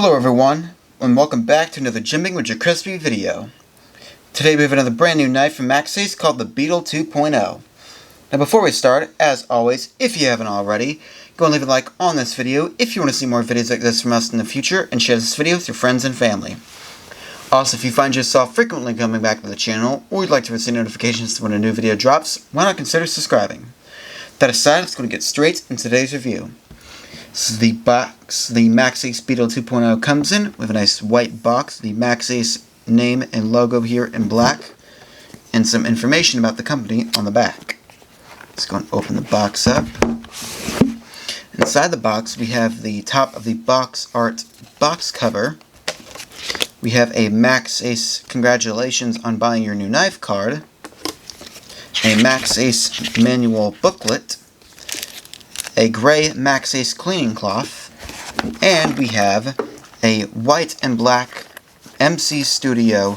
Hello everyone, and welcome back to another Jimbing with Your Crispy video. Today we have another brand new knife from Maxace called the Beetle 2.0. Now before we start, as always, if you haven't already, go and leave a like on this video if you want to see more videos like this from us in the future, and share this video with your friends and family. Also, if you find yourself frequently coming back to the channel, or you'd like to receive notifications when a new video drops, why not consider subscribing? That aside, let's go and get straight into today's review. This is the box the Maxace Beetle 2.0 comes in, with a nice white box, the Maxace name and logo here in black, and some information about the company on the back. Let's go and open the box up. Inside the box we have the top of the box art box cover. We have a Maxace congratulations on buying your new knife card, a Maxace manual booklet, a gray Maxace cleaning cloth, and we have a white and black MC Studio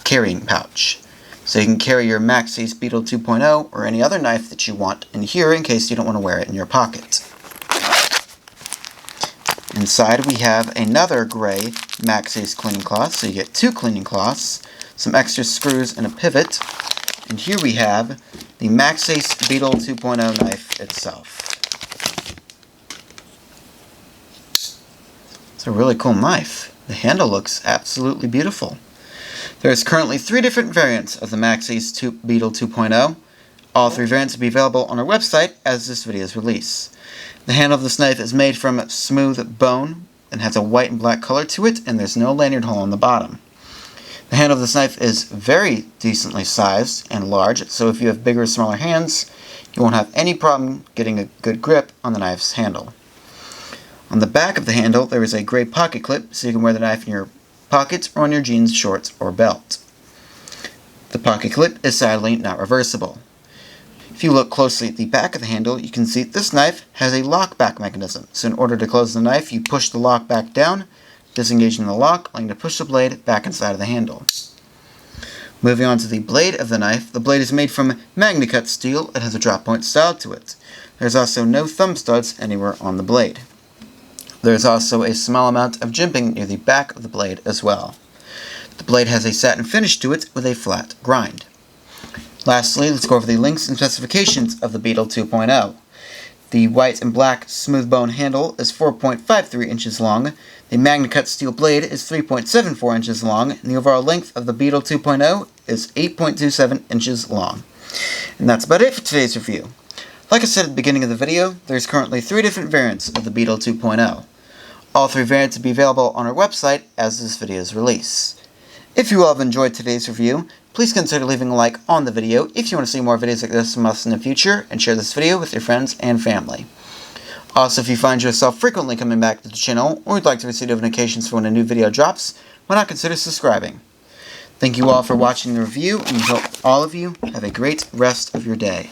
carrying pouch. So you can carry your Maxace Beetle 2.0 or any other knife that you want in here in case you don't want to wear it in your pocket. Inside we have another gray Maxace cleaning cloth, so you get two cleaning cloths, some extra screws and a pivot, and here we have the Maxace Beetle 2.0 knife itself. It's a really cool knife. The handle looks absolutely beautiful. There is currently 3 different variants of the Maxace Beetle 2.0. All 3 variants will be available on our website as this video is released. The handle of this knife is made from smooth bone and has a white and black color to it, and there's no lanyard hole on the bottom. The handle of this knife is very decently sized and large, so if you have bigger or smaller hands, you won't have any problem getting a good grip on the knife's handle. On the back of the handle, there is a gray pocket clip, so you can wear the knife in your pockets or on your jeans, shorts, or belt. The pocket clip is sadly not reversible. If you look closely at the back of the handle, you can see this knife has a lockback mechanism. So in order to close the knife, you push the lock back down, disengaging the lock, allowing you to push the blade back inside of the handle. Moving on to the blade of the knife, the blade is made from MagnaCut steel. It has a drop point style to it. There's also no thumb studs anywhere on the blade. There's also a small amount of jimping near the back of the blade as well. The blade has a satin finish to it with a flat grind. Lastly, let's go over the links and specifications of the Beetle 2.0. The white and black smooth bone handle is 4.53 inches long, the MagnaCut steel blade is 3.74 inches long, and the overall length of the Beetle 2.0 is 8.27 inches long. And that's about it for today's review. Like I said at the beginning of the video, there's currently 3 different variants of the Beetle 2.0. All 3 variants will be available on our website as this video is released. If you all have enjoyed today's review, please consider leaving a like on the video if you want to see more videos like this from us in the future, and share this video with your friends and family. Also, if you find yourself frequently coming back to the channel, or would like to receive notifications for when a new video drops, why not consider subscribing? Thank you all for watching the review, and we hope all of you have a great rest of your day.